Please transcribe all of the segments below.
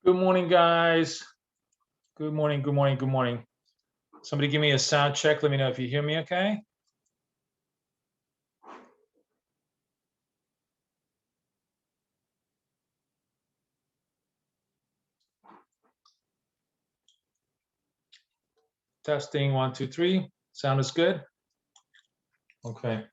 Good morning, guys. Good morning, good morning, good morning. Somebody give me a sound check. Let me know if you hear me okay. Testing 1, 2, 3. Sound is good? Okay.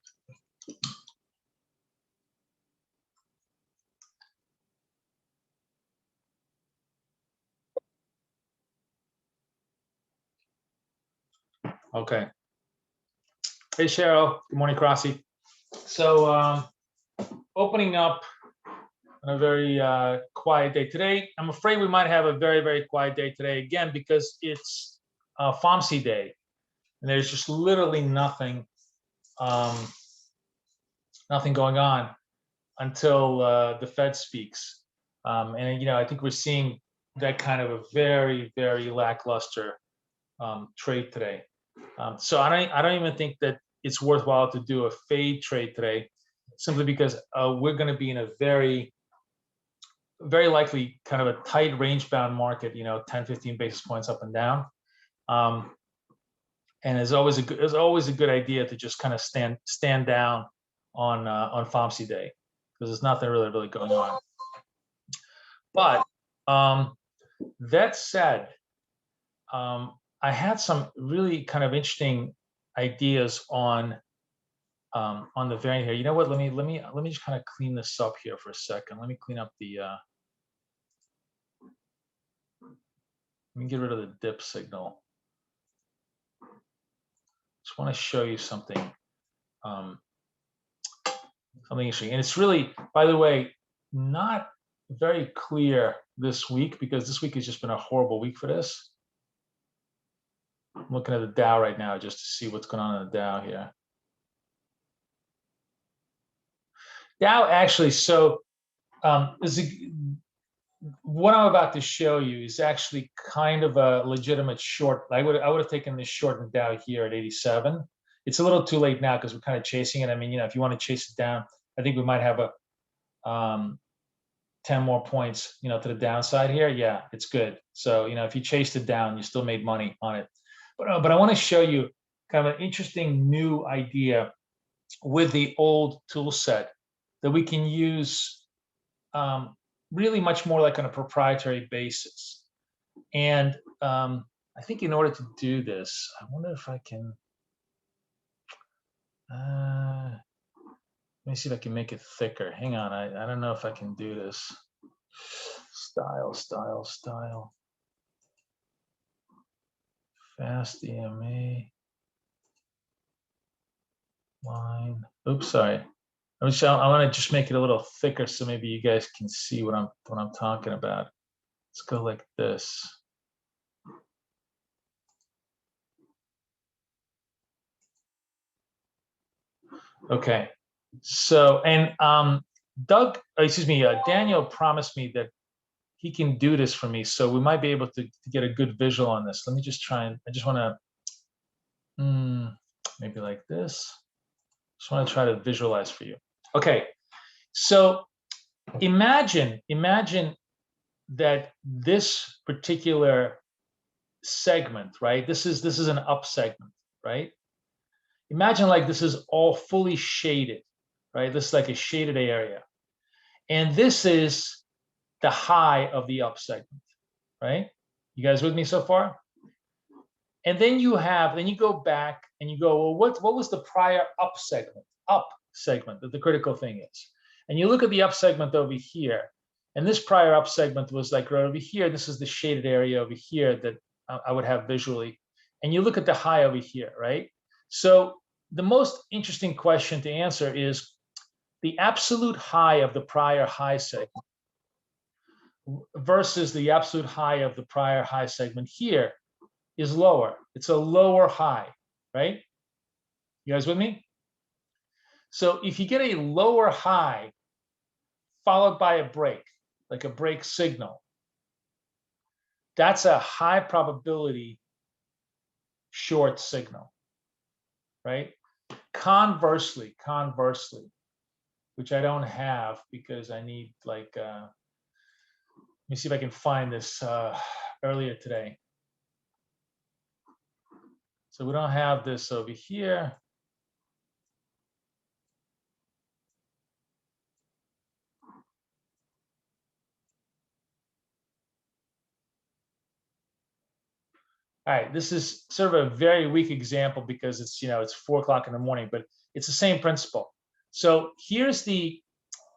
Okay. Hey, Cheryl. Good morning, Crossy. So, opening up on a very quiet day today. I'm afraid we might have a very, very quiet day today again because it's FOMC day, and there's just literally nothing going on until the Fed speaks. And I think we're seeing that kind of a very, very lackluster trade today. So I don't even think that it's worthwhile to do a fade trade today, simply because we're going to be in a very, very likely kind of a tight range bound market. 10, 15 basis points up and down. And it's always a good idea to just kind of stand down on FOMC day, because there's nothing really going on. But that said, I had some really kind of interesting ideas on the variant here. You know what? Let me just kind of clean this up here for a second. Let me clean up the. Let me get rid of the dip signal. Just want to show you something. Something interesting, and it's really, by the way, not very clear this week, because this week has just been a horrible week for this. I'm looking at the Dow right now just to see what's going on in the Dow here. Dow actually, so what I'm about to show you is actually kind of a legitimate short. I would have taken this short in Dow here at 87. It's a little too late now because we're kind of chasing it. I mean, if you want to chase it down, I think we might have a 10 more points, to the downside here. Yeah, it's good. So, if you chased it down, you still made money on it. But I want to show you kind of an interesting new idea with the old tool set that we can use really much more like on a proprietary basis. And I think in order to do this, I wonder if I can, let me see if I can make it thicker. Hang on, I don't know if I can do this. Style. Fast EMA. Line. Oops, sorry. I want to just make it a little thicker so maybe you guys can see what I'm talking about. Let's go like this. Okay. So, and Daniel promised me that he can do this for me, so we might be able to get a good visual on this. Let me just try and I just want to maybe like this. Just want to try to visualize for you. Okay. So imagine that this particular segment, right? This is an up segment, right? Imagine like this is all fully shaded, right? This is like a shaded area. And this is the high of the up segment, right? You guys with me so far? And then you go back and you go, well, what was the prior up segment that the critical thing is? And you look at the up segment over here, and this prior up segment was like right over here. This is the shaded area over here that I would have visually. And you look at the high over here, right? So the most interesting question to answer is the absolute high of the prior high segment versus the absolute high of the prior high segment here is lower. It's a lower high, right? You guys with me? So if you get a lower high followed by a break, like a break signal, that's a high probability short signal, right? Conversely, which I don't have because I need like me see if I can find this earlier today. So we don't have this over here. All right, this is sort of a very weak example because it's, it's 4 o'clock in the morning, but it's the same principle. So here's the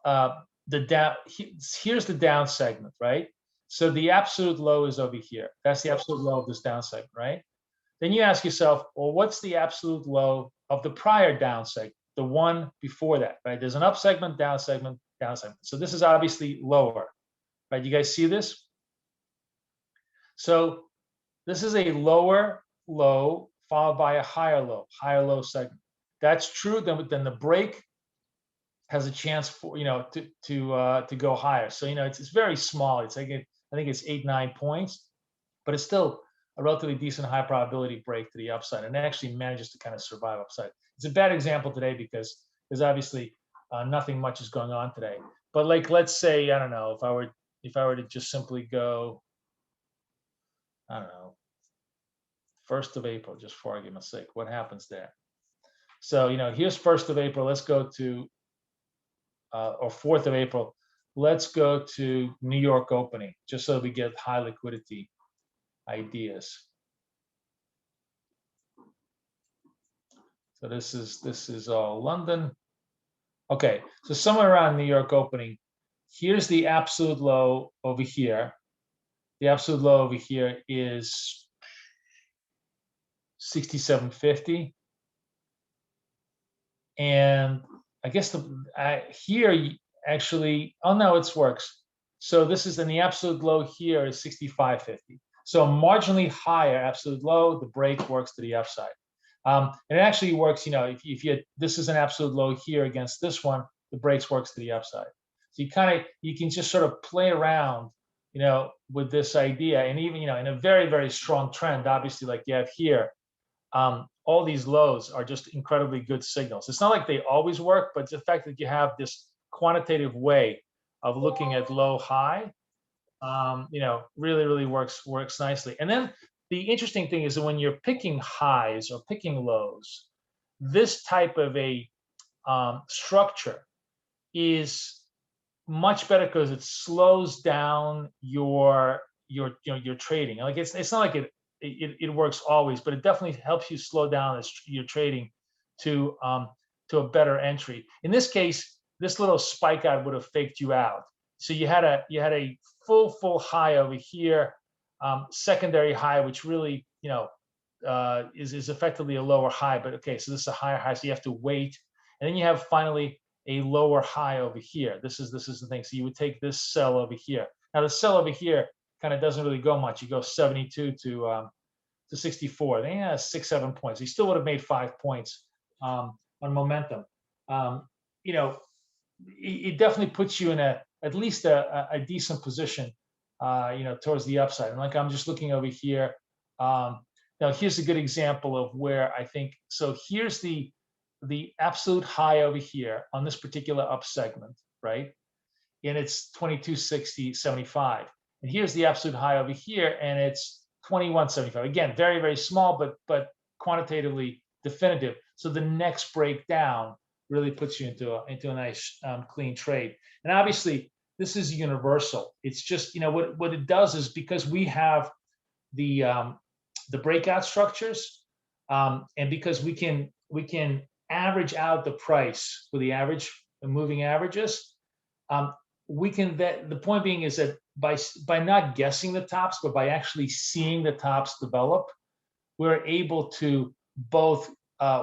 down, here's the down segment, right? So the absolute low is over here. That's the absolute low of this down segment, right? Then you ask yourself, well, what's the absolute low of the prior down segment, the one before that, right? There's an up segment, down segment, down segment. So this is obviously lower, right? You guys see this? So this is a lower low followed by a higher low segment. That's true. Then the break has a chance for to go higher. So it's very small. It's like I think it's 8-9 points, but it's still a relatively decent high probability break to the upside, and it actually manages to kind of survive upside. It's a bad example today because there's obviously nothing much is going on today. But like, let's say, I don't know, if I were to just simply go, I don't know, 1st of April, just for argument's sake, what happens there? So here's 1st of April. Let's go to or 4th of April. Let's go to New York opening, just so we get high liquidity ideas. So this is all London. Okay, so somewhere around New York opening, here's the absolute low over here. The absolute low over here is 67.50, and I guess here actually, oh no, it works. So this is, and the absolute low here is 65.50. So marginally higher absolute low, the break works to the upside. And it actually works, if you this is an absolute low here against this one, the breaks works to the upside. So you can just sort of play around, with this idea, and even, in a very, very strong trend, obviously, like you have here, all these lows are just incredibly good signals. It's not like they always work, but the fact that you have this quantitative way of looking at low high, really, really works nicely. And then the interesting thing is that when you're picking highs or picking lows, this type of a structure is much better because it slows down your trading. Like it's not like it works always, but it definitely helps you slow down your trading to a better entry. In this case, this little spike out would have faked you out. So you had a full high over here, secondary high, which really is effectively a lower high. But okay, so this is a higher high, so you have to wait, and then you have finally a lower high over here. This is the thing. So you would take this sell over here. Now the sell over here kind of doesn't really go much. You go 72 to 64. Then 6-7 points. You still would have made 5 points on momentum. It definitely puts you in at least a decent position, towards the upside. And like I'm just looking over here. Now here's a good example of where I think. So here's the absolute high over here on this particular up segment, right? And it's 22.60.75. And here's the absolute high over here, and it's 21.75. Again, very, very small, but quantitatively definitive. So the next breakdown really puts you into a nice clean trade. And obviously, this is universal. It's just, what it does is, because we have the breakout structures, and because we can average out the price for the moving averages, we can. The point being is that by not guessing the tops, but by actually seeing the tops develop, we're able to both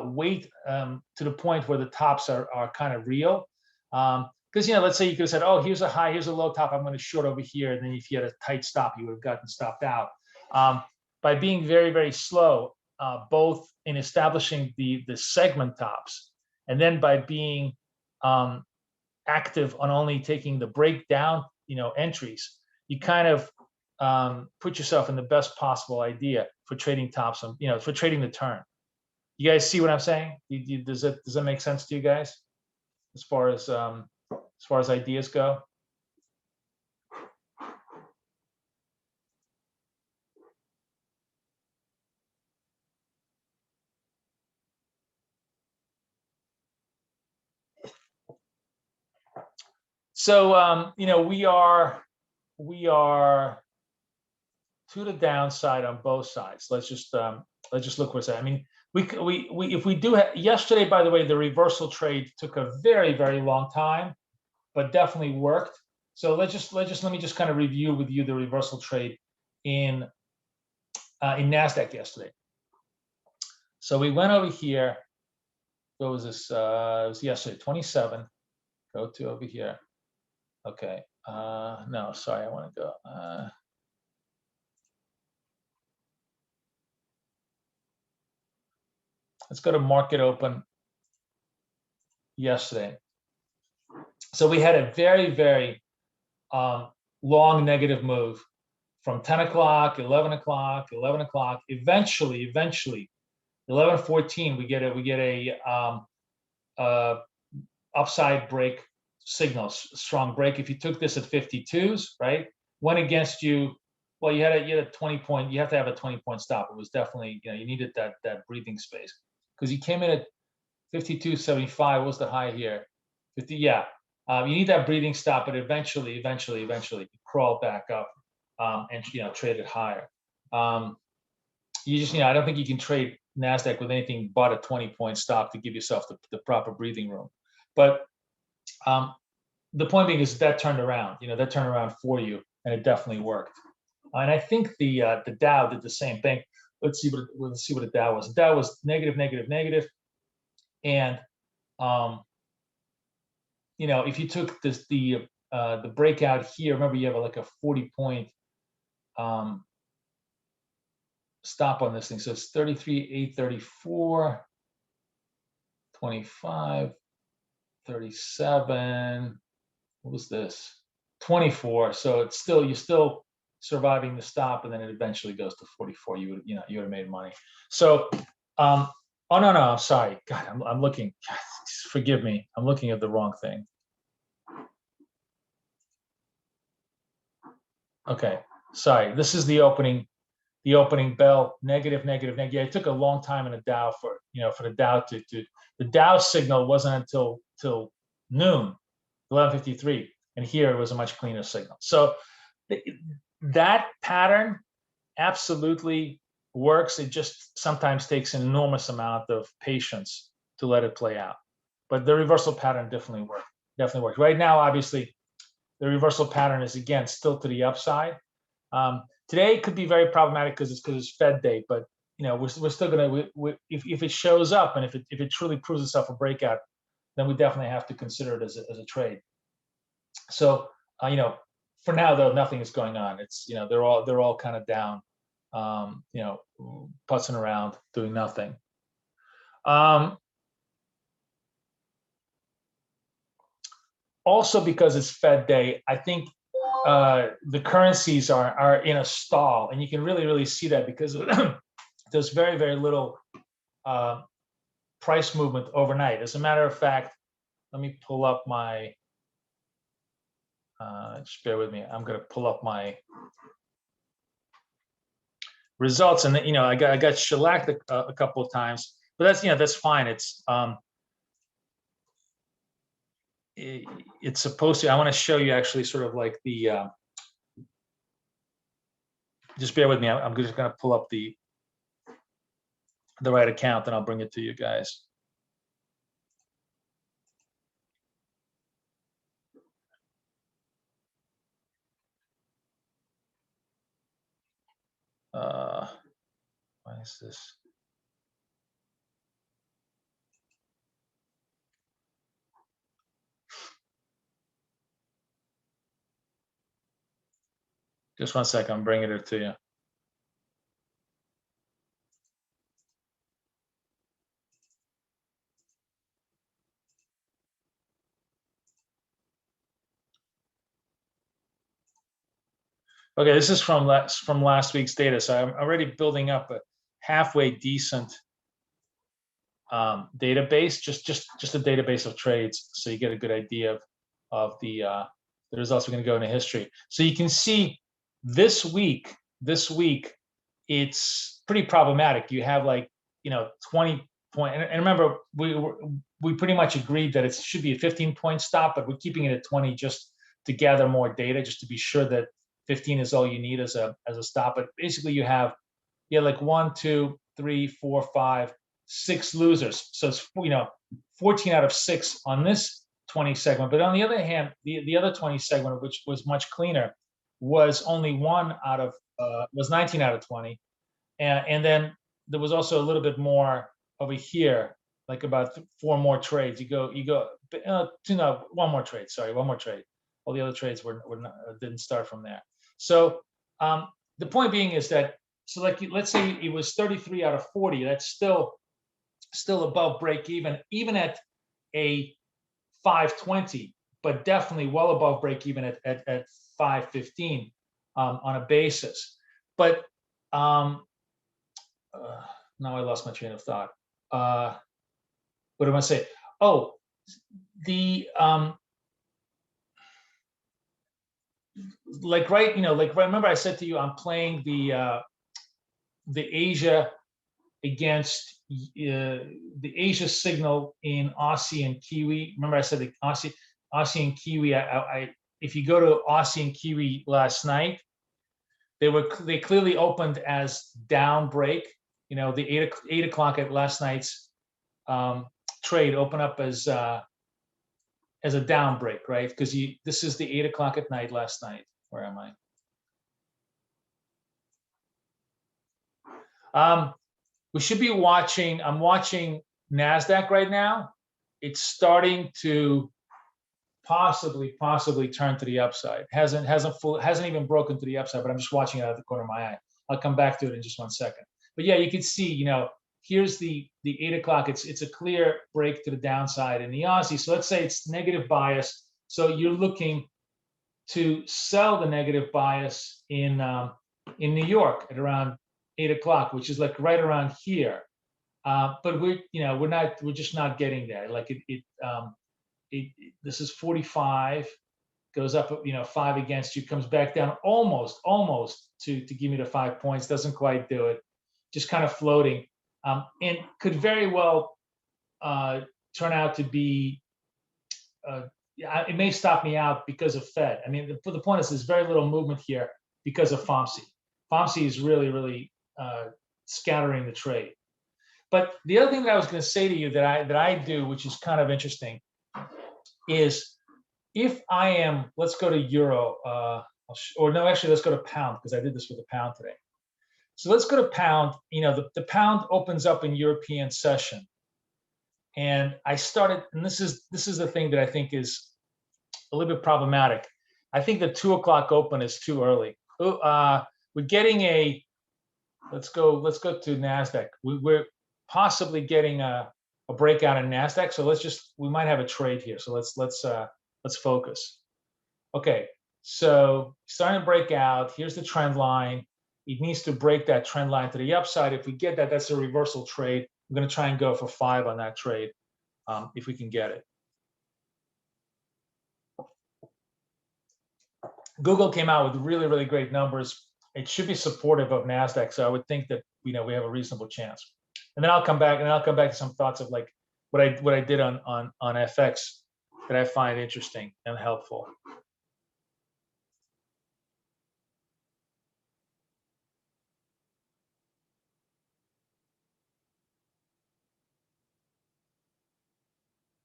wait to the point where the tops are kind of real. Because let's say you could have said, oh, here's a high, here's a low top, I'm going to short over here, and then if you had a tight stop, you would have gotten stopped out. By being very, very slow, both in establishing the segment tops, and then by being active on only taking the breakdown entries, you kind of put yourself in the best possible idea for trading tops, for trading the turn. You guys see what I'm saying? Does that make sense to you guys as far as ideas go? So you know, we are to the downside on both sides. Let's just look what's that. I mean, we if we do yesterday, by the way, the reversal trade took a very long time, but definitely worked. So let me just kind of review with you the reversal trade in Nasdaq yesterday. So we went over here. What was this? It was yesterday, 27. Go to over here. Okay. No, sorry, I want to go. Let's go to market open yesterday. So we had a very long negative move from 10 o'clock, 11 o'clock, 11 o'clock. Eventually, 11:14, we get a upside break signal, strong break. If you took this at 52s, right, went against you. Well, you had a 20 point. You have to have a 20-point stop. It was definitely, you know, you needed that breathing space because you came in at 52.75. What was the high here? 50. Yeah, you need that breathing stop, but eventually, you crawl back up and, you know, trade it higher. You just, you know, I don't think you can trade Nasdaq with anything but a 20-point stop to give yourself the proper breathing room. But the point being is that turned around. You know, that turned around for you, and it definitely worked. And I think the Dow did the same thing. Let's see what the Dow was. The Dow was negative, and you know, if you took this the breakout here, remember you have like a 40-point stop on this thing. So it's 33,834, 25, 37. What was this? 24. So it's still, you're still surviving the stop, and then it eventually goes to 44. You would have made money. So oh no, I'm sorry. God, I'm looking. God, forgive me. I'm looking at the wrong thing. Okay, sorry. This is the opening bell, negative. Yeah, it took a long time in the Dow for the Dow to the Dow signal wasn't until noon, 11:53, and here it was a much cleaner signal. So that pattern absolutely works. It just sometimes takes an enormous amount of patience to let it play out. But the reversal pattern definitely worked. Right now, obviously, the reversal pattern is again still to the upside. Today could be very problematic because it's Fed day, but you know, we're still gonna if it shows up and if it truly proves itself a breakout, then we definitely have to consider it as a trade. So you know, for now though, nothing is going on. It's, you know, they're all kind of down, you know, putzing around, doing nothing. Also, because it's Fed day, I think the currencies are in a stall, and you can really see that because there's very little price movement overnight. As a matter of fact, let me pull up my. Just bear with me. I'm going to pull up my results, and you know, I got shellacked a couple of times, but that's, you know, that's fine. It's supposed to. I want to show you actually sort of like the. Just bear with me. I'm just going to pull up the right account, and I'll bring it to you guys. Why is this? Just 1 second. I'm bringing it to you. Okay, this is from last week's data. So I'm already building up a halfway decent database, just a database of trades, so you get a good idea of the results. We're going to go into history, so you can see this week it's pretty problematic. You have, like, you know, 20 point, and remember we pretty much agreed that it should be a 15-point stop, but we're keeping it at 20 just to gather more data just to be sure that 15 is all you need as a stop. But basically, you have like 1, 2, 3, 4, 5, 6 losers. So it's 14 out of 6 on this 20 segment. But on the other hand, the other 20 segment, which was much cleaner, was only 19 out of 20, and then there was also a little bit more over here, like about 4 more trades. You go, one more trade. Sorry, one more trade. All the other trades didn't start from there. So the point being is that, so like let's say it was 33 out of 40. That's still above break even at a 520, but definitely well above break even at 515 on a basis. But now I lost my train of thought. What do I say? Oh, the like remember I said to you, I'm playing the Asia against the Asia signal in Aussie and Kiwi. Remember I said the Aussie and Kiwi. If you go to Aussie and Kiwi last night, they clearly opened as down break. The 8 o'clock at last night's trade opened up as a down break, right? Because this is the 8 o'clock at night last night. Where am I? We should be watching. I'm watching NASDAQ right now. It's starting to possibly turn to the upside. Hasn't even broken to the upside, but I'm just watching it out of the corner of my eye. I'll come back to it in just 1 second. But yeah, you can see, here's the 8 o'clock. It's a clear break to the downside in the Aussie. So let's say it's negative bias. So you're looking to sell the negative bias in New York at around 8 o'clock, which is like right around here. But we're just not getting there. Like this is 45, goes up, 5 against you, comes back down almost to give me the 5 points. Doesn't quite do it. Just kind of floating, and could very well turn out to be. It may stop me out because of Fed. I mean, the point is, there's very little movement here because of FOMC. FOMC is really scattering the trade. But the other thing that I was going to say to you that I do, which is kind of interesting, is if I am, let's go to euro, or no, actually, let's go to pound, because I did this with the pound today. So let's go to pound. The pound opens up in European session, and I started, and this is the thing that I think is a little bit problematic. I think the 2 o'clock open is too early. We're getting let's go to NASDAQ. We're possibly getting a breakout in NASDAQ. So we might have a trade here. So let's focus. Okay, so starting to break out. Here's the trend line. It needs to break that trend line to the upside. If we get that, that's a reversal trade. I'm going to try and go for 5 on that trade, if we can get it. Google came out with really great numbers. It should be supportive of NASDAQ, so I would think that we have a reasonable chance. And then I'll come back to some thoughts of like what I did on FX that I find interesting and helpful.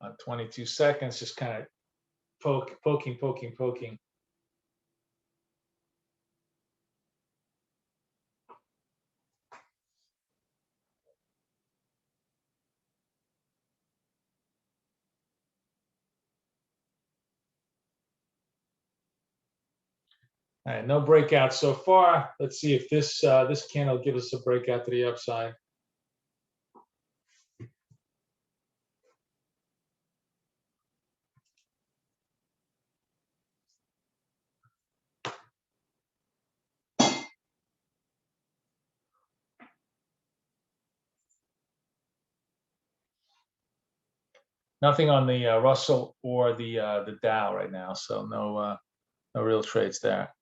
On 22 seconds, just kind of poking. All right, no breakout so far. Let's see if this candle gives us a breakout to the upside. Nothing on the Russell or the Dow right now, so no real trades there.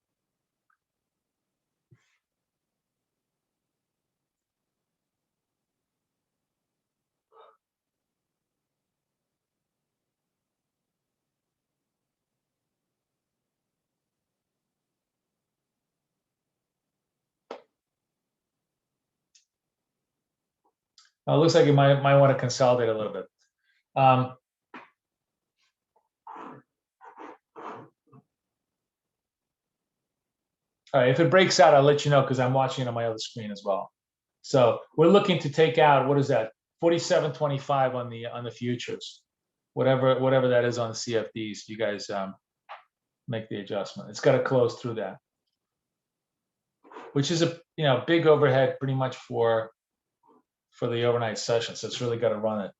Looks like you might want to consolidate a little bit. All right, if it breaks out, I'll let you know because I'm watching it on my other screen as well. So we're looking to take out, what is that? 47.25 on the futures, whatever that is on the CFDs. You guys make the adjustment. It's got to close through that, which is a big overhead pretty much for the overnight session. So it's really got to run it.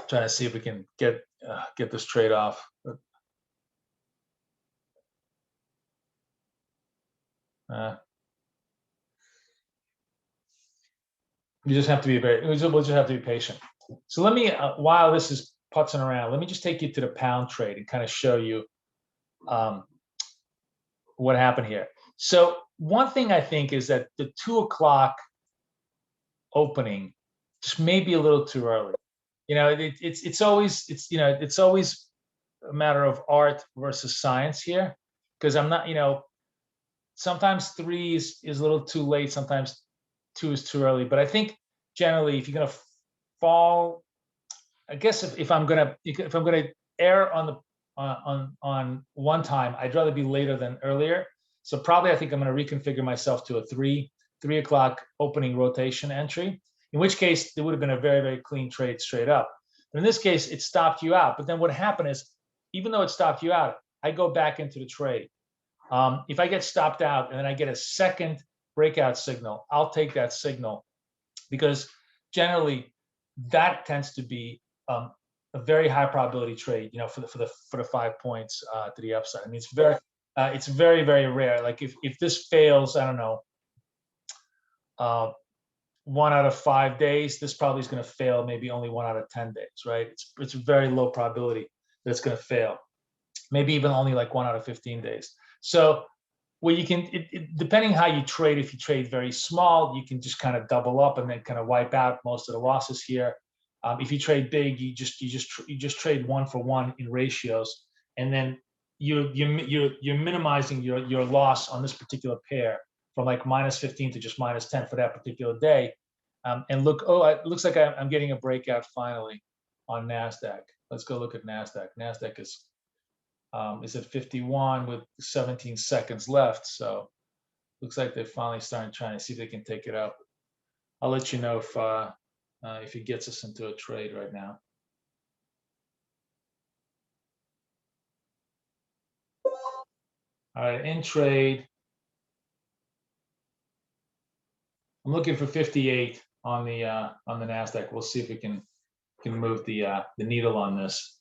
Trying to see if we can get this trade off. You just have to be we'll just have to be patient. So let me, while this is putzing around, let me just take you to the pound trade and kind of show you what happened here. So one thing I think is that the 2 o'clock opening just may be a little too early. It's always a matter of art versus science here, because I'm not, sometimes 3 is a little too late, sometimes 2 is too early. But I think generally, if you're going to fall, I guess if I'm gonna err on the on one time, I'd rather be later than earlier. So probably I think I'm going to reconfigure myself to a 3 o'clock opening rotation entry, in which case it would have been a very, very clean trade straight up. But in this case, it stopped you out. But then what happened is, even though it stopped you out, I go back into the trade. If I get stopped out and then I get a second breakout signal, I'll take that signal, because generally that tends to be a very high probability trade, for the 5 points to the upside. I mean, it's very, very rare. Like if this fails, I don't know, 1 out of 5 days, this probably is going to fail maybe only 1 out of 10 days, right? It's a very low probability that it's going to fail. Maybe even only like 1 out of 15 days. So well, you can, depending how you trade, if you trade very small, you can just kind of double up and then kind of wipe out most of the losses here. If you trade big, you just trade 1 for 1 in ratios, and then you're minimizing your loss on this particular pair from like -15 to just -10 for that particular day. And look, it looks like I'm getting a breakout finally on NASDAQ. Let's go look at NASDAQ. NASDAQ is at 51 with 17 seconds left. So looks like they're finally trying to see if they can take it up. I'll let you know if it gets us into a trade right now. All right, in trade. I'm looking for 58 on the NASDAQ. We'll see if we can move the needle on this.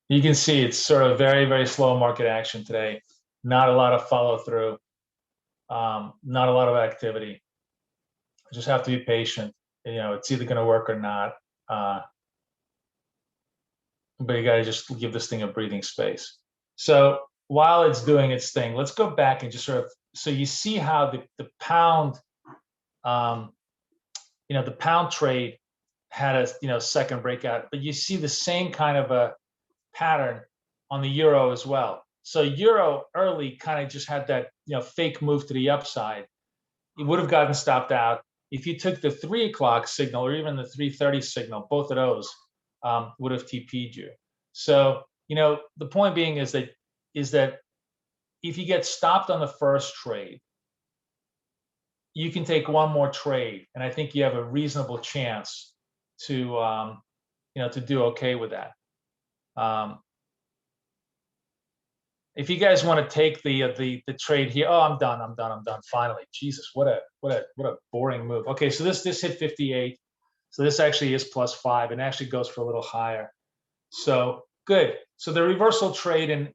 You can see it's sort of very, very slow market action today. Not a lot of follow through. Not a lot of activity. Just have to be patient. It's either going to work or not. But you got to just give this thing a breathing space. So while it's doing its thing, let's go back and just sort of, so you see how the pound, the pound trade had a second breakout, but you see the same kind of a pattern on the euro as well. So euro early kind of just had that fake move to the upside. It would have gotten stopped out if you took the 3 o'clock signal or even the 3:30 signal. Both of those would have TP'd you. So the point being is that if you get stopped on the first trade, you can take one more trade, and I think you have a reasonable chance to to do okay with that. Um, if you guys want to take the trade here, oh, I'm done. Finally, Jesus, what a boring move. Okay, so this hit 58, so this actually is +5, and actually goes for a little higher. So good. So the reversal trade in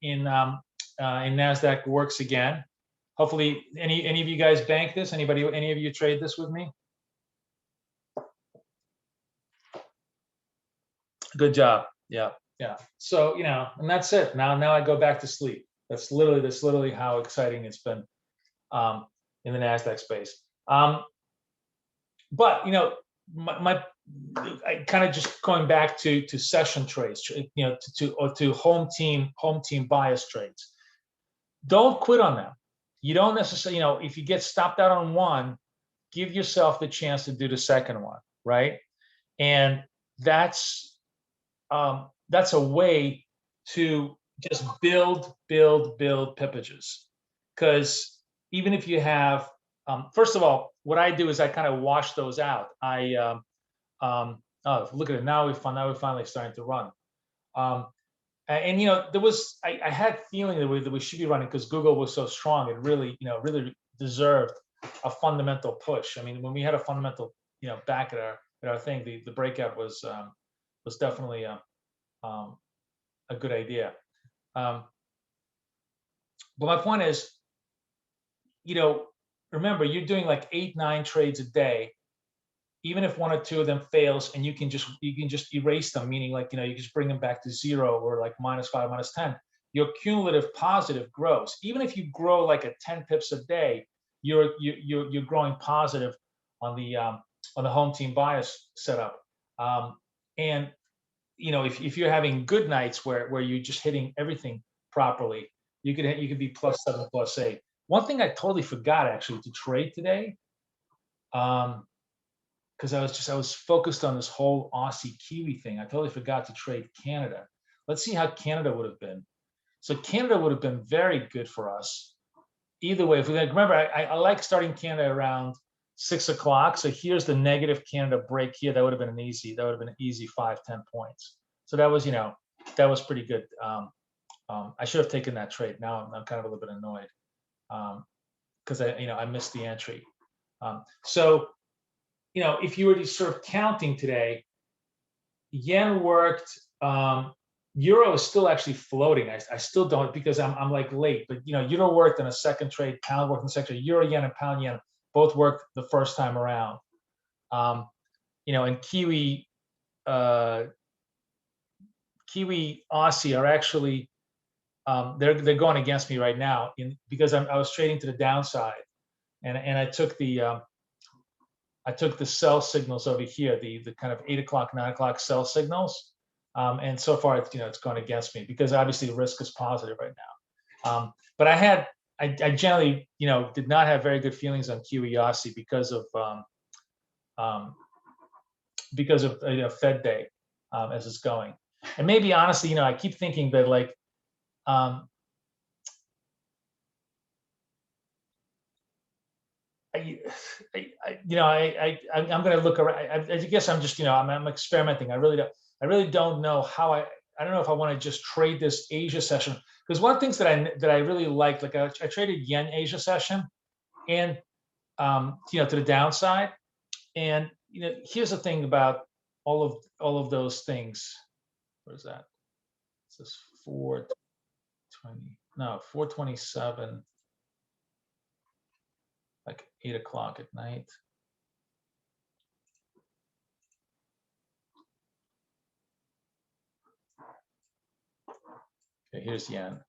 Nasdaq works again. Hopefully, any of you guys bank this? Any of you trade this with me? Good job. Yeah, yeah. So and that's it. Now I go back to sleep. That's literally how exciting it's been in the Nasdaq space. But my I kind of just going back to session trades, to home team bias trades. Don't quit on them. You don't necessarily, if you get stopped out on one, give yourself the chance to do the second one, right? And that's a way to just build pipages. Because even if you have, first of all, what I do is I kind of wash those out. Oh, look at it, now we're finally starting to run. And there was, I had feeling that we should be running because Google was so strong. It really, really deserved a fundamental push. I mean, when we had a fundamental, back at our thing, the breakout was definitely a good idea. But my point is, remember, you're doing like 8-9 trades a day. Even if one or two of them fails, and you can just erase them, meaning like you just bring them back to 0 or like -5, -10, your cumulative positive grows. Even if you grow like at 10 pips a day, you're growing positive on the home team bias setup. And if you're having good nights where you're just hitting everything properly, you could be +7, +8. One thing I totally forgot actually to trade today. Because I was focused on this whole Aussie Kiwi thing. I totally forgot to trade Canada. Let's see how Canada would have been. So Canada would have been very good for us. Either way, if we remember, I like starting Canada around 6 o'clock. So here's the negative Canada break here. That would have been an easy 5-10 points. So that was pretty good. I should have taken that trade. Now I'm kind of a little bit annoyed because I missed the entry. So if you were to sort of counting today, yen worked. Euro is still actually floating. I still don't, because I'm like late. But euro worked in a second trade. Pound worked in the second trade. Euro yen and pound yen both worked the first time around. And Kiwi Aussie are actually they're going against me right now because I was trading to the downside, and I took the sell signals over here, the kind of 8 o'clock, 9 o'clock sell signals, and so far it's gone against me because obviously the risk is positive right now. But I generally did not have very good feelings on Kiwi Aussie because of Fed Day as it's going, and maybe honestly I keep thinking that like I'm going to look around. I guess I'm just, I'm experimenting. I really don't know how I don't know if I want to just trade this Asia session, because one of the things that I really liked, like I traded yen Asia session, and to the downside. And here's the thing about all of those things. What is that? It's this 427. Like 8 o'clock at night. Okay, here's yen.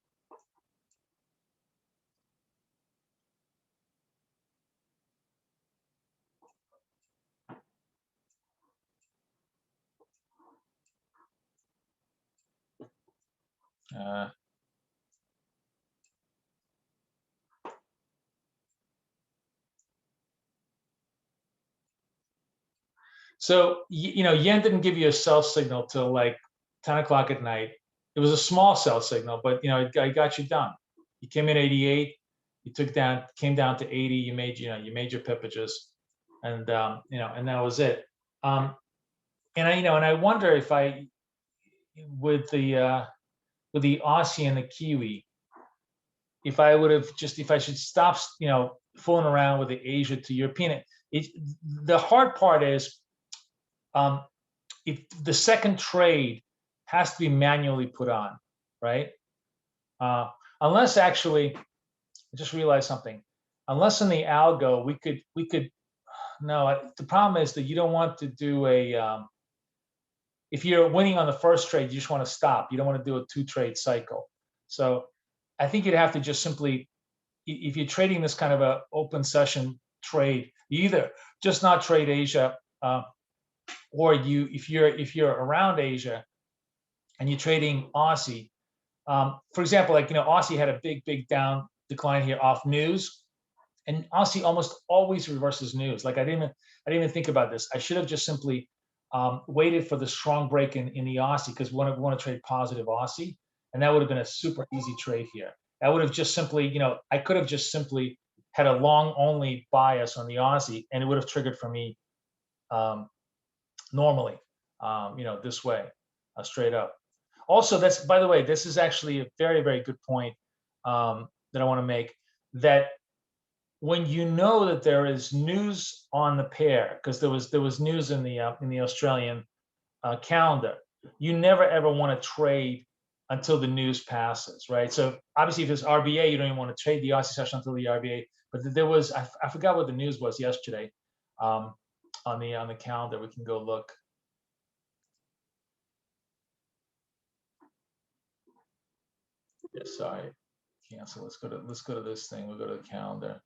So yen didn't give you a sell signal till like 10 o'clock at night. It was a small sell signal, but it got you done. You came in 88. You came down to 80. You made your pippages, and and that was it. Um, and I wonder if I with the Aussie and the Kiwi, if I should stop, fooling around with the Asia to European. The hard part is, um, if the second trade has to be manually put on, right? Uh, unless actually, I just realized something. Unless in the algo we could no. The problem is that you don't want to do a if you're winning on the first trade, you just want to stop. You don't want to do a 2-trade cycle. So I think you'd have to just simply, if you're trading this kind of a open session trade, you either just not trade Asia, or if you're around Asia and you're trading Aussie. For example, like Aussie had a big down decline here off news, and Aussie almost always reverses news. Like I didn't even think about this. I should have just simply waited for the strong break in the Aussie, because we want to trade positive Aussie, and that would have been a super easy trade here. That would have just simply, I could have just simply had a long only bias on the Aussie, and it would have triggered for me normally, this way, straight up. Also, that's, by the way, this is actually a very good point, that I want to make. That when you know that there is news on the pair, because there was news in the Australian calendar, you never ever want to trade until the news passes, right? So obviously, if it's RBA, you don't even want to trade the Aussie session until the RBA. But there was, I forgot what the news was yesterday, on the calendar. We can go look. Yeah, sorry, cancel. Let's go to this thing. We'll go to the calendar.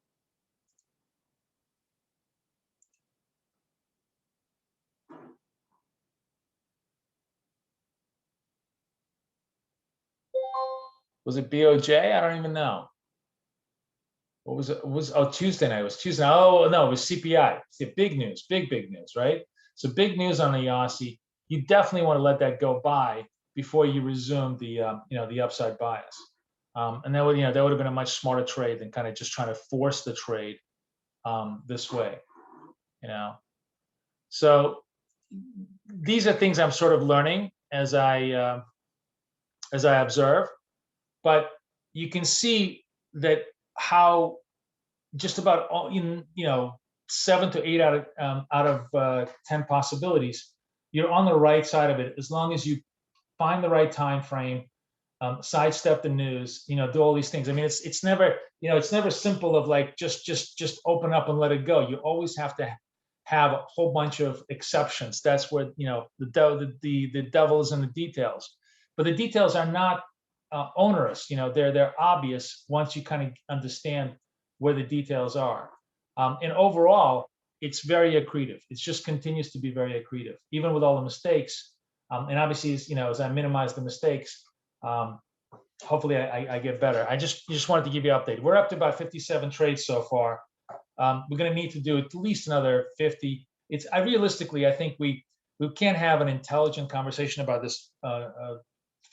Was it BOJ? I don't even know. What was it? Tuesday night. It was Tuesday. Oh no, it was CPI. See, big news, big news, right? So big news on the Aussie. You definitely want to let that go by before you resume the upside bias. And that would have been a much smarter trade than kind of just trying to force the trade this way. So these are things I'm sort of learning as I observe, but you can see that how just about all, 7 to 8 out of 10 possibilities, you're on the right side of it as long as you find the right time frame, sidestep the news, do all these things. I mean, it's never simple of like just open up and let it go. You always have to have a whole bunch of exceptions. That's where the devil is in the details. But the details are not onerous. They're obvious once you kind of understand where the details are. And overall, it's very accretive. It just continues to be very accretive, even with all the mistakes. And obviously, as I minimize the mistakes, hopefully I get better. I just wanted to give you an update. We're up to about 57 trades so far. We're going to need to do at least another 50. I think we can't have an intelligent conversation about this for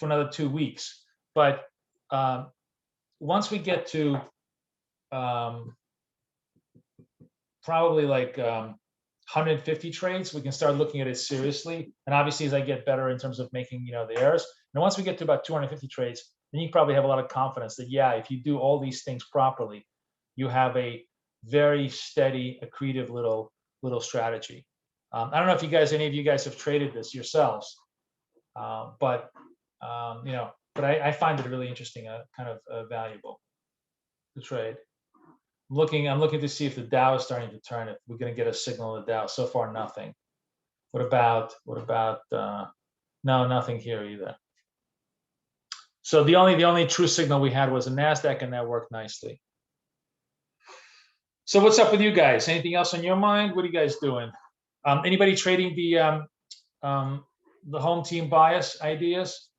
another 2 weeks. But once we get to probably like 150 trades, we can start looking at it seriously. And obviously, as I get better in terms of making the errors, and once we get to about 250 trades, then you probably have a lot of confidence that if you do all these things properly, you have a very steady, accretive little strategy. I don't know if any of you guys have traded this yourselves, but I find it really interesting, kind of valuable to trade. I'm looking to see if the Dow is starting to turn. If we're going to get a signal of the Dow. So far, nothing. What about no, nothing here either. So the only true signal we had was a Nasdaq, and that worked nicely. So what's up with you guys? Anything else on your mind? What are you guys doing? Anybody trading the home team bias ideas?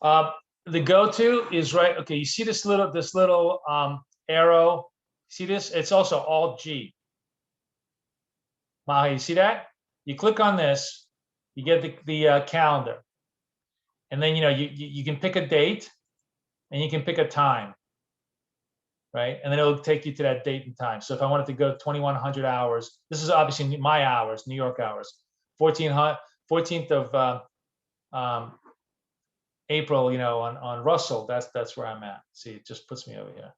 The go-to is right. Okay, you see this little arrow. See this? It's also Alt G. Maha, you see that? You click on this, you get the calendar, and then you can pick a date, and you can pick a time, right? And then it'll take you to that date and time. So if I wanted to go 2100 hours, this is obviously my hours, New York hours, 14th of April, on Russell. That's where I'm at. See, it just puts me over here.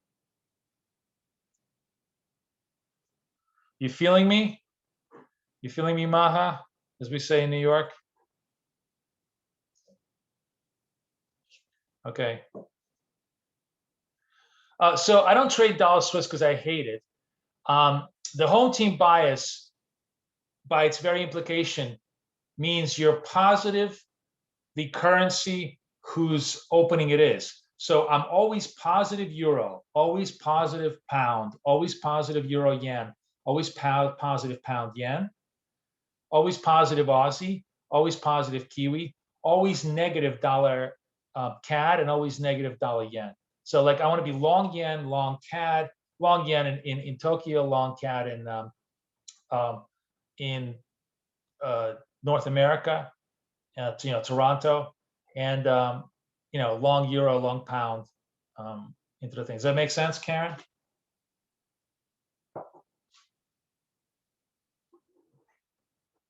You feeling me? You feeling me, Maha? As we say in New York. Okay. So I don't trade dollar Swiss because I hate it. The home team bias, by its very implication, means you're positive the currency whose opening it is. So I'm always positive euro, always positive pound, always positive euro yen, always positive pound yen, always positive Aussie, always positive Kiwi, always negative dollar CAD, and always negative dollar yen. So like I want to be long yen, long CAD, long yen in Tokyo, long CAD in North America, Toronto, and long euro, long pound into the things. Does that make sense, Karen?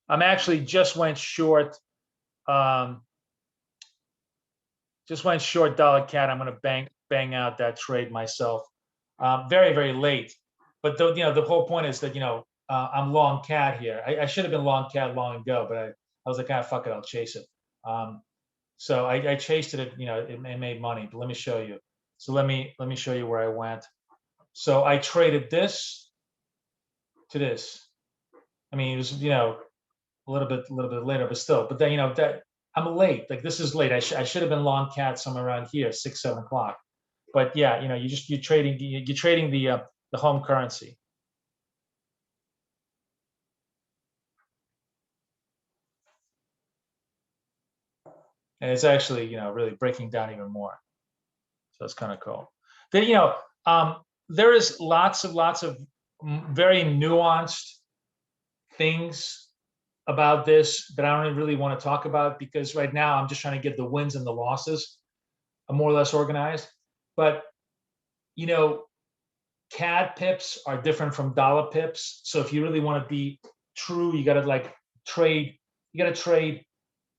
I'm actually just went short. Just went short dollar CAD. I'm going to bang out that trade myself. Very, very late. But the whole point is that I'm long CAD here. I should have been long CAD long ago, but I was like, fuck it, I'll chase it. So I chased it. It made money. But let me show you. So let me show you where I went. So I traded this to this. I mean, it was a little bit later, but still. But then that I'm late. Like this is late. I should have been long CAD somewhere around here, 6, 7 o'clock. But yeah, you're trading the home currency. And it's actually really breaking down even more. So it's kind of cool. Then there is lots of very nuanced things about this that I don't really want to talk about, because right now I'm just trying to get the wins and the losses more or less organized. But CAD pips are different from dollar pips. So if you really want to be true, you got to trade. You got to trade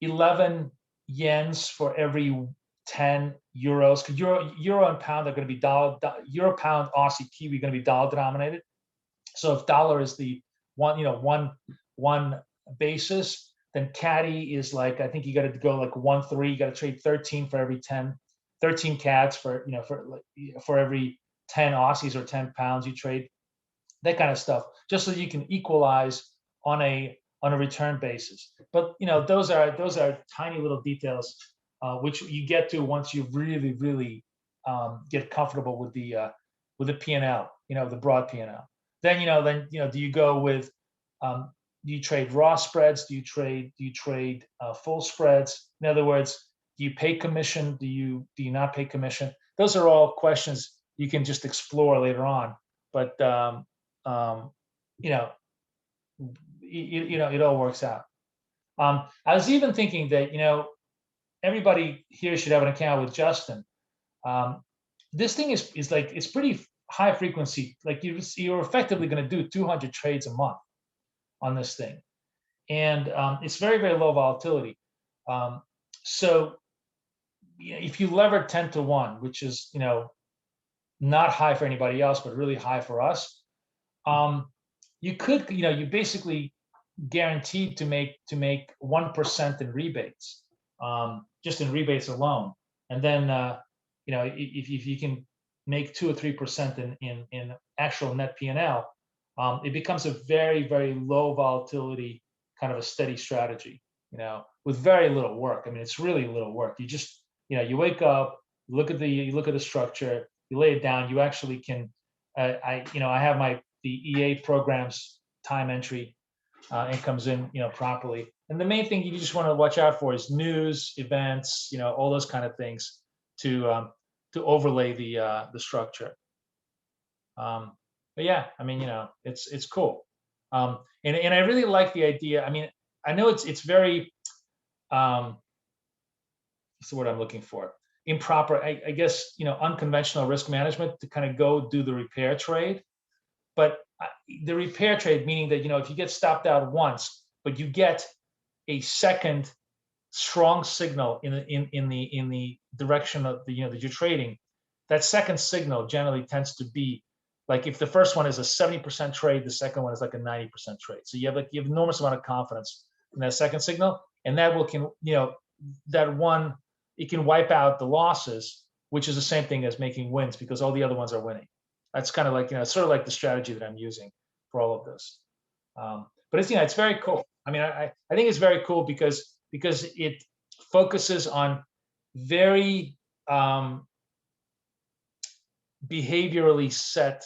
11 yens for every 10 euros. Because euro and pound are going to be euro, pound, Aussie, Kiwi going to be dollar denominated. So if dollar is the one basis, then caddy is I think you got to go 1-3. You got to trade 13 for every 10, 13 cads for every 10 Aussies or 10 pounds you trade, that kind of stuff, just so you can equalize on a return basis. But those are tiny little details which you get to once you really get comfortable with the P&L, the broad P&L. Then do you go with do you trade raw spreads? Do you trade full spreads? In other words, do you pay commission? Do you not pay commission? Those are all questions you can just explore later on. But it all works out. I was even thinking that everybody here should have an account with Justin. This thing is it's pretty high frequency. You're effectively going to do 200 trades a month on this thing, and it's very, very low volatility. So if you lever 10 to 1, which is not high for anybody else, but really high for us, you could you basically guaranteed to make 1% in rebates, just in rebates alone, and then if you can make 2 or 3% in actual net P&L, it becomes a very, very low volatility kind of a steady strategy, with very little work. I mean, it's really little work. You just you wake up, you look at the structure, you lay it down. You actually can I have the EA programs time entry. and comes in, properly. And the main thing you just want to watch out for is news, events, all those kind of things to overlay the structure. But yeah, I mean, it's cool. And I really like the idea. I mean, I know it's very what's the word I'm looking for? Improper, I guess, unconventional risk management to kind of go do the repair trade. But the repair trade, meaning that, if you get stopped out once, but you get a second strong signal in the direction of that you're trading, that second signal generally tends to be like, if the first one is a 70% trade, the second one is like a 90% trade. So you have enormous amount of confidence in that second signal, and that that one, it can wipe out the losses, which is the same thing as making wins because all the other ones are winning. That's kind of like, sort of like the strategy that I'm using for all of this. But it's very cool. I mean, I think it's very cool because it focuses on very behaviorally set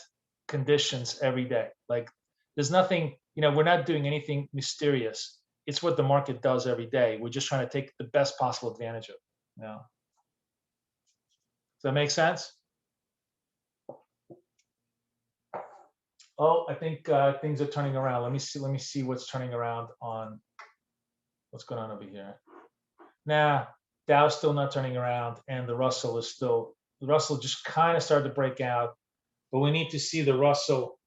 conditions every day. Like, there's nothing, we're not doing anything mysterious. It's what the market does every day. We're just trying to take the best possible advantage of it. Does that make sense? Oh, I think things are turning around. Let me see what's turning around on what's going on over here. Nah, Dow's still not turning around, and the Russell just kind of started to break out, but we need to see the Russell,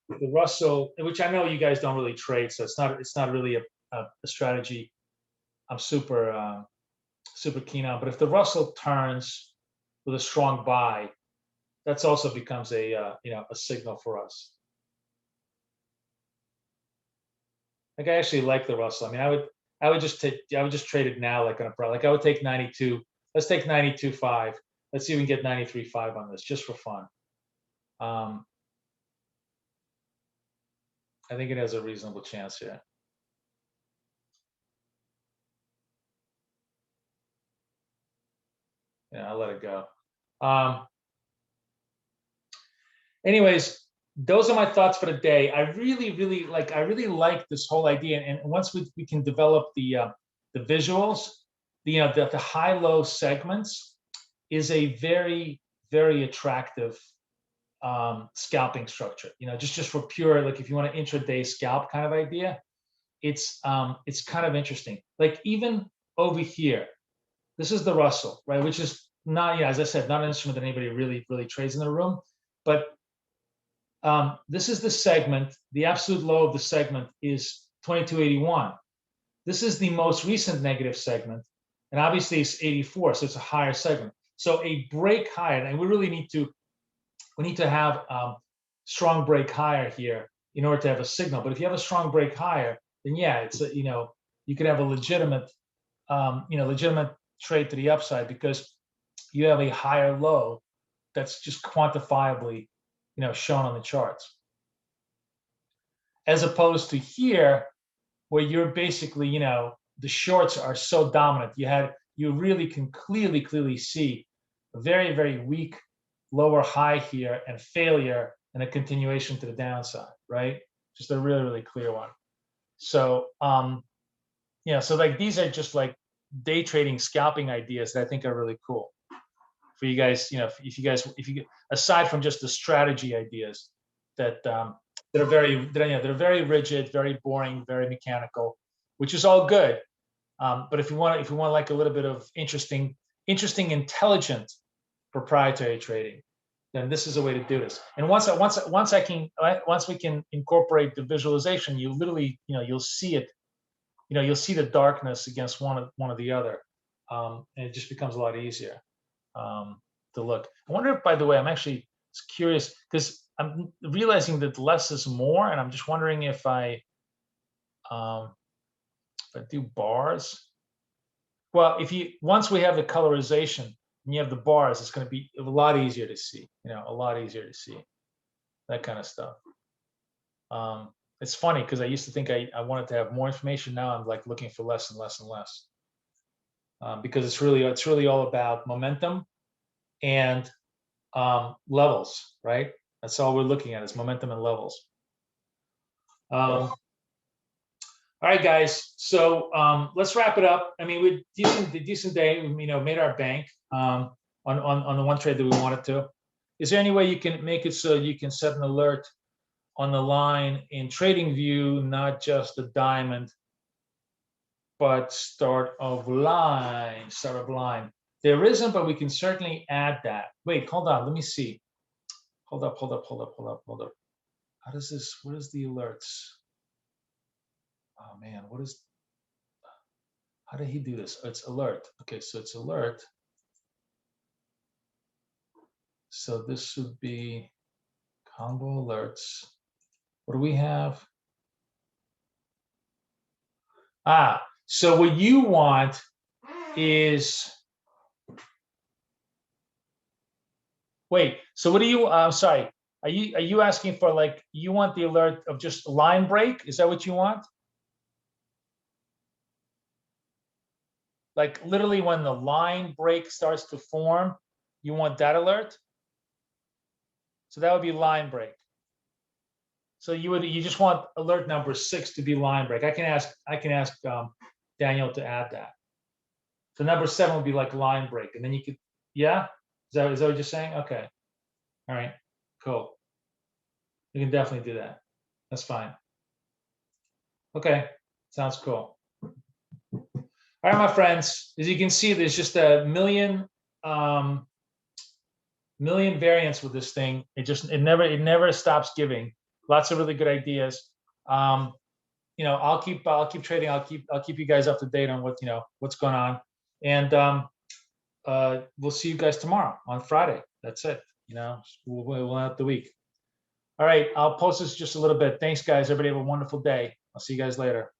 which I know you guys don't really trade, so it's not really a strategy I'm super keen on. But if the Russell turns with a strong buy, that's also becomes a signal for us. Like, I actually like the Russell. I mean, I would just trade it now, like on a like I would take 92. Let's take 92.5. Let's see if we can get 93.5 on this, just for fun. I think it has a reasonable chance here. Yeah, I'll let it go. Anyways, those are my thoughts for the day. I really like this whole idea. And once we can develop the visuals, the high-low segments is a very, very attractive scalping structure. Just for pure, like, if you want an intraday scalp kind of idea, it's kind of interesting. Like, even over here, this is the Russell, right? Which is not, as I said, not an instrument that anybody really trades in the room. But this is the segment. The absolute low of the segment is 2281. This is the most recent negative segment, and obviously it's 84, so it's a higher segment. So a break higher, and we need to have strong break higher here in order to have a signal. But if you have a strong break higher, then yeah, it's you could have a legitimate trade to the upside because you have a higher low that's just quantifiably shown on the charts, as opposed to here where you're basically the shorts are so dominant. You really can clearly see a very, very weak lower high here and failure and a continuation to the downside, right? Just a really clear one. So so like, these are just like day trading scalping ideas that I think are really cool for you guys. If you aside from just the strategy ideas that they're very rigid, very boring, very mechanical, which is all good. But if you want like a little bit of interesting, intelligent proprietary trading, then this is a way to do this. And once we can incorporate the visualization, you literally you'll see it. You'll see the darkness against one or the other, and it just becomes a lot easier to look. I wonder if, by the way, I'm actually curious because I'm realizing that less is more, and I'm just wondering if I do bars. Well, once we have the colorization and you have the bars, it's going to be a lot easier to see. A lot easier to see that kind of stuff. It's funny because I used to think I wanted to have more information. Now I'm like looking for less and less and less, because it's really all about momentum and levels, right? That's all we're looking at is momentum and levels. All right, guys. So let's wrap it up. I mean, we decent day. We, made our bank on the one trade that we wanted to. Is there any way you can make it so you can set an alert on the line in trading view, not just the diamond, but start of line, There isn't, but we can certainly add that. Wait, hold on. Let me see. Hold up. How does this, what is the alerts? Oh man, how did he do this? Oh, it's alert. Okay, so it's alert. So this should be combo alerts. What do we have? So what you want is, wait, so what do you, sorry, are you asking for, like, you want the alert of just line break? Is that what you want? Like literally when the line break starts to form, you want that alert? So that would be line break. So you just want alert number 6 to be line break. I can ask Daniel to add that. So number 7 would be like line break, and then you could, yeah? Is that what you're saying? Okay. All right, cool. We can definitely do that. That's fine. Okay, sounds cool. All right, my friends, as you can see, there's just a million variants with this thing. It never stops giving. Lots of really good ideas. I'll keep trading. I'll keep you guys up to date on what's going on. And we'll see you guys tomorrow on Friday. That's it. We'll end the week. All right, I'll post this just a little bit. Thanks, guys. Everybody have a wonderful day. I'll see you guys later.